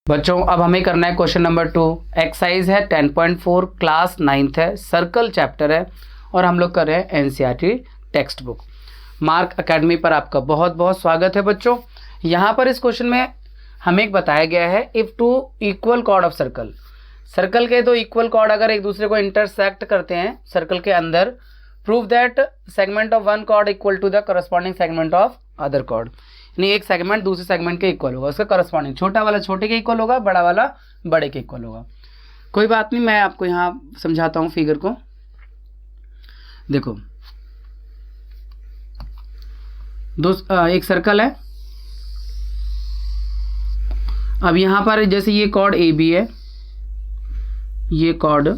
बच्चों अब हमें करना है क्वेश्चन नंबर 2। एक्सरसाइज है 10.4, क्लास 9th है, सर्कल चैप्टर है और हम लोग कर रहे हैं NCERT text book. Mark academy पर आपका बहुत बहुत स्वागत है बच्चों। यहाँ पर इस क्वेश्चन में हमें बताया गया है if two equal cord of circle, circle के दो इक्वल कॉर्ड अगर एक दूसरे को इंटरसेक्ट करते हैं सर्कल के अंदर, prove that segment of one chord equal to the corresponding segment of other chord. यानी एक सेगमेंट दूसरे सेगमेंट के इक्वल होगा, उसका करस्पॉन्डिंग छोटा वाला छोटे के इक्वल होगा, बड़ा वाला बड़े के इक्वल होगा। कोई बात नहीं, मैं आपको यहाँ समझाता हूँ फिगर को। देखो एक सर्कल है। अब यहाँ पर जैसे ये कॉर्ड ए बी है, ये कॉर्ड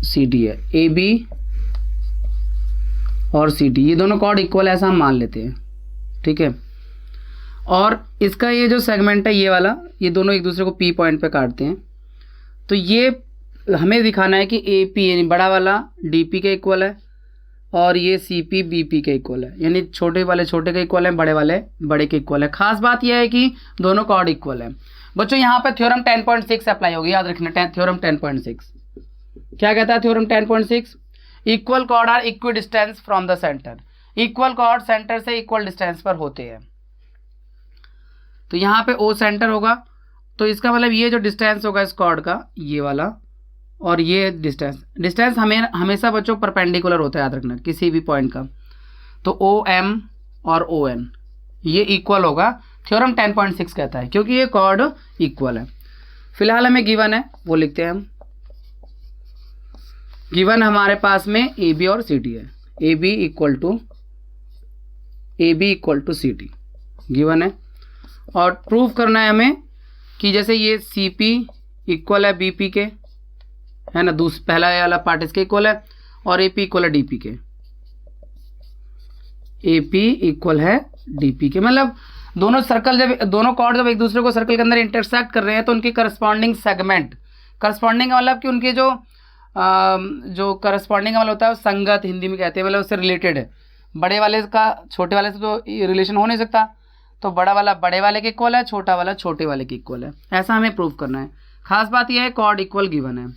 सी डी है, ए बी और सी डी ये दोनों कॉर्ड इक्वल है ऐसा हम मान लेते हैं, ठीक है। और इसका ये जो सेगमेंट है ये वाला, ये दोनों एक दूसरे को पी पॉइंट पे काटते हैं, तो ये हमें दिखाना है कि ए पी यानी बड़ा वाला डी पी के इक्वल है और ये सी पी बी पी के इक्वल है, यानी छोटे वाले छोटे के इक्वल है, बड़े वाले बड़े के इक्वल है। खास बात यह है कि दोनों कॉर्ड इक्वल है। बच्चों यहाँ पर थ्योरम 10.6 अप्लाई होगी, याद रखना। थ्योरम 10.6 क्या कहता है? Theorem 10.6 equal cord are equidistance from the centre. Equal chord centre से इक्वल डिस्टेंस पर होते हैं। तो यहाँ पे ओ सेंटर होगा, तो इसका मतलब ये जो डिस्टेंस होगा इस कॉर्ड का, ये वाला और ये डिस्टेंस हमेशा बच्चों परपेंडिकुलर होता है, याद रखना, किसी भी पॉइंट का। तो ओ एम और ओ एन ये इक्वल होगा, थ्योरम 10.6 कहता है, क्योंकि ये कॉर्ड इक्वल है। फिलहाल हमें गिवन है वो लिखते हैं हम। गिवन हमारे पास में ए बी और सी डी है, A B equal to C D given है। और प्रूफ करना है हमें कि जैसे ये सी पी इक्वल है बी पी के, है ना, पहला वाला पार्ट इसके इक्वल है, और ए पी इक्वल है डी पी के, ए पी इक्वल है डी पी के। मतलब दोनों कॉर्ड जब एक दूसरे को सर्कल के अंदर इंटरसेक्ट कर रहे हैं तो उनकी करस्पॉन्डिंग सेगमेंट, करस्पॉन्डिंग का मतलब कि उनके जो करस्पॉन्डिंग वाला होता है वो संगत हिंदी में कहते हैं, मतलब उससे रिलेटेड है। बड़े वाले का छोटे वाले से तो रिलेशन हो नहीं सकता, तो बड़ा वाला बड़े वाले के इक्वल है, छोटा वाला छोटे वाले के इक्वल है, ऐसा हमें प्रूव करना है। खास बात यह है कॉर्ड इक्वल गिवन है,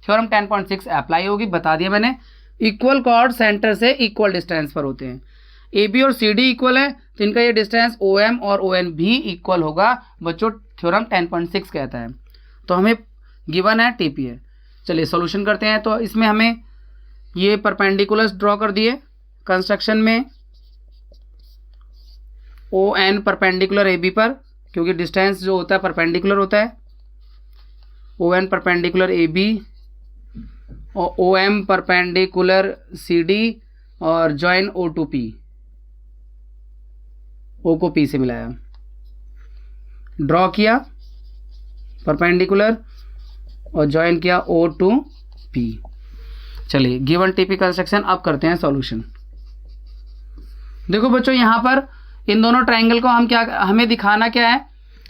थ्योरम 10.6 अप्लाई होगी, बता दिया मैंने। इक्वल कॉर्ड सेंटर से इक्वल डिस्टेंस पर होते हैं। ए बी और सी डी इक्वल है तो इनका ये डिस्टेंस ओ एम और ओ एन भी इक्वल होगा बच्चों, थ्योरम 10.6 कहता है। तो हमें गिवन है टी पी है। चलिए सॉल्यूशन करते हैं। तो इसमें हमें ये परपेंडिकुलर्स ड्रॉ कर दिए कंस्ट्रक्शन में, O N perpendicular A B पर, क्योंकि डिस्टेंस जो होता है परपेंडिकुलर होता है। O N perpendicular A B और O M perpendicular C D और join O to P, O को पी से मिलाया, ड्रॉ किया परपेंडिकुलर और जॉइन किया ओ टू पी। चलिए गिवन टीपी कंस्ट्रक्शन अब करते हैं सॉल्यूशन। देखो बच्चों यहाँ पर इन दोनों ट्रायंगल को हमें दिखाना क्या है?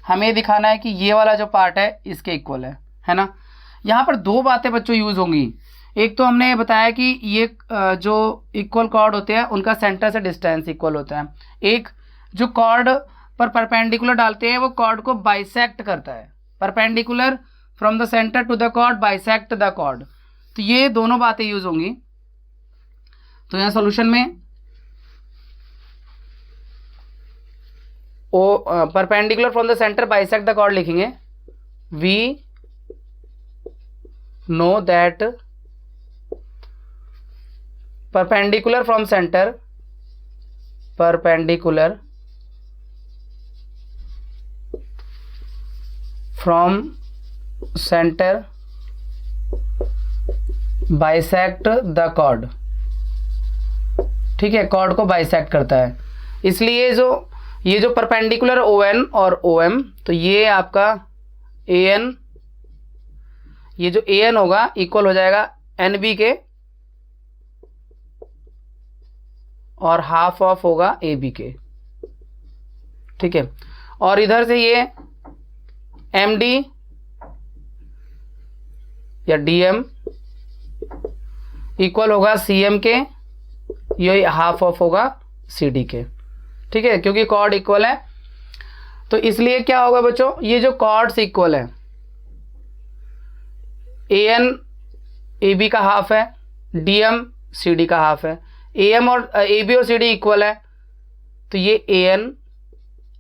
हमें दिखाना है कि ये वाला जो पार्ट है इसके इक्वल है ना। यहाँ पर दो बातें बच्चों यूज होंगी। एक तो हमने बताया कि ये जो इक्वल कॉर्ड होते हैं उनका सेंटर से डिस्टेंस इक्वल होता है। एक जो कॉर्ड पर परपेंडिकुलर डालते हैं वो कॉर्ड को बाइसेक्ट करता है, perpendicular from the centre to the chord bisect the chord. तो ये दोनों बातें यूज होंगी। तो यहाँ सॉल्यूशन में perpendicular from the centre bisect the chord लिखेंगे। We know that perpendicular from centre, perpendicular from centre bisect the chord, ठीक है, कॉर्ड को बाइसेक्ट करता है। इसलिए ये जो परपेंडिकुलर ओ एन और ओ एम, तो ये आपका ए एन, ये जो ए एन होगा इक्वल हो जाएगा एन बी के और हाफ ऑफ होगा ए बी के, ठीक है। और इधर से ये एम डी या डी एम इक्वल होगा सी एम के, ये हाफ ऑफ होगा सी डी के, ठीक है, क्योंकि कॉर्ड इक्वल है। तो इसलिए क्या होगा बच्चों, ये जो कॉर्ड्स इक्वल है, AN AB का हाफ है, DM CD का हाफ है, AM और AB और CD इक्वल है, तो ये AN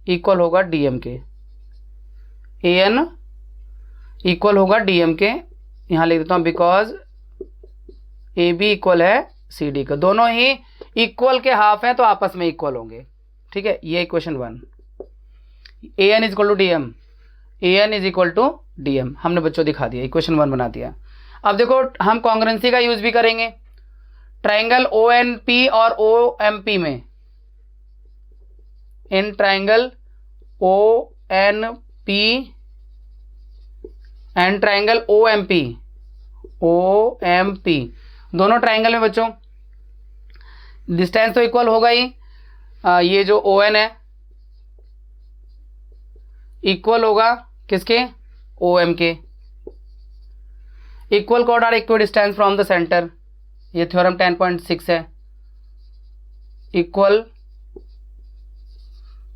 इक्वल होगा DM के, AN इक्वल होगा DM के। यहाँ लिख देता हूँ बिकॉज AB इक्वल है CD का, दोनों ही इक्वल के हाफ हैं तो आपस में इक्वल होंगे। ठीक है, ये equation 1। AN is equal to DM, AN is equal to DM हमने बच्चों दिखा दिया, इक्वेशन 1 बना दिया। अब देखो हम कॉन्ग्रुएंसी का यूज भी करेंगे। ट्राइंगल ONP और OMP में, in triangle ONP and triangle OMP दोनों ट्राइंगल में बच्चों डिस्टेंस तो इक्वल होगा ही। ये जो ON है इक्वल होगा किसके, OM के। Equal cord are equal distance from the centre, ये थ्योरम 10.6 है। इक्वल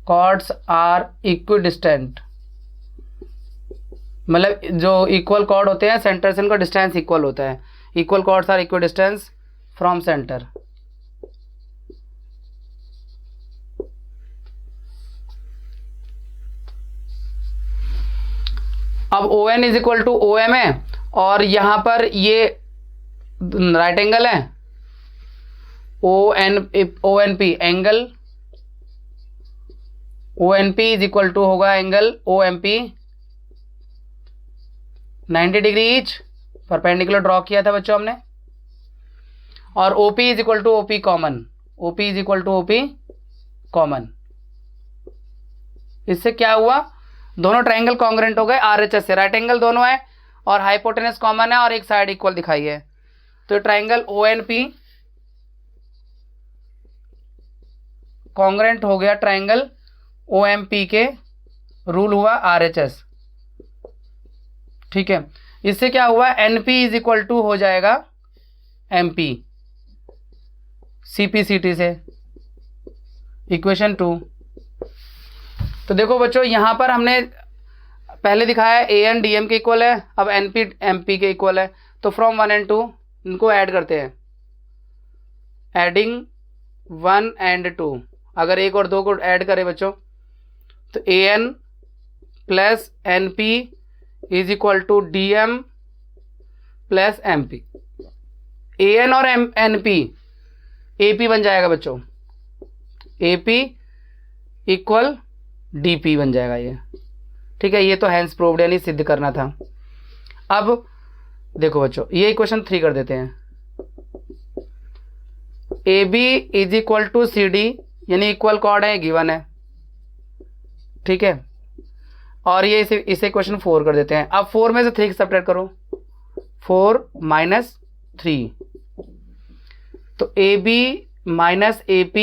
कॉर्ड्स आर इक्विडिस्टेंट, मतलब जो इक्वल कॉर्ड होते हैं सेंटर से उनका डिस्टेंस इक्वल होता है। Equal chords are equidistance from centre. अब ON is equal to OM है और यहां पर ये राइट एंगल है, ONP angle, ONP is equal to होगा angle OMP 90 degree each, perpendicular draw किया था बच्चों हमने। और OP is equal to OP common, OP is equal to OP common. इससे क्या हुआ, दोनों ट्राइंगल कॉन्ग्रुएंट हो गए RHS से, राइट एंगल दोनों है और हाइपोटेनस कॉमन है और एक साइड इक्वल दिखाई है। तो ट्राइंगल ONP कॉन्ग्रुएंट हो गया ट्राइंगल OMP के, रूल हुआ RHS। ठीक है, इससे क्या हुआ, NP इज इक्वल टू हो जाएगा MP CP/CT से, इक्वेशन 2। तो देखो बच्चों यहां पर हमने पहले दिखाया AN DM के इक्वल है, अब NP MP के इक्वल है। तो फ्रॉम 1 and 2 इनको ऐड करते हैं, एडिंग 1 and 2। अगर 1 और 2 को ऐड करें बच्चों तो AN plus NP is equal to DM plus MP। AN और NP AP बन जाएगा बच्चों, AP इक्वल DP बन जाएगा ये। ठीक है, ये तो हैंस प्रूव्ड यानी सिद्ध करना था। अब देखो बच्चों ये इक्वेशन 3 कर देते हैं। AB is equal to CD यानी इक्वल कॉर्ड है, गिवन है। ठीक है, और ये इसे इक्वेशन 4 कर देते हैं। अब 4 में से 3 सब्ट्रैक्ट करो, 4 माइनस 3, तो AB माइनस AP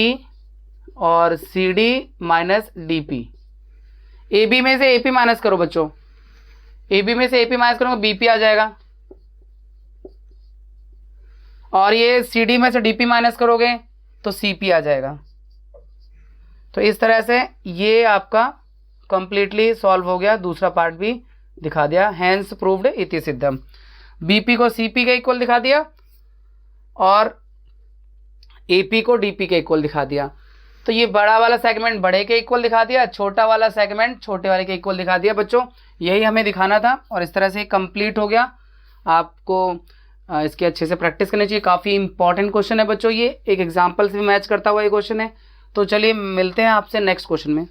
और CD माइनस DP। AB में से AP माइनस करो बच्चों, AB में से AP माइनस करोगे BP आ जाएगा, और ये CD में से DP माइनस करोगे तो CP आ जाएगा। तो इस तरह से ये आपका कंप्लीटली सॉल्व हो गया, दूसरा पार्ट भी दिखा दिया, हैंस प्रूव्ड इति सिद्धम। BP को CP के इक्वल दिखा दिया और AP को DP के इक्वल दिखा दिया। तो ये बड़ा वाला सेगमेंट बड़े के इक्वल दिखा दिया, छोटा वाला सेगमेंट छोटे वाले के इक्वल दिखा दिया बच्चों। यही हमें दिखाना था और इस तरह से कंप्लीट हो गया। आपको इसकी अच्छे से प्रैक्टिस करनी चाहिए, काफ़ी इंपॉर्टेंट क्वेश्चन है बच्चों, ये एक एग्जाम्पल से भी मैच करता हुआ ये क्वेश्चन है। तो चलिए मिलते हैं आपसे नेक्स्ट क्वेश्चन में।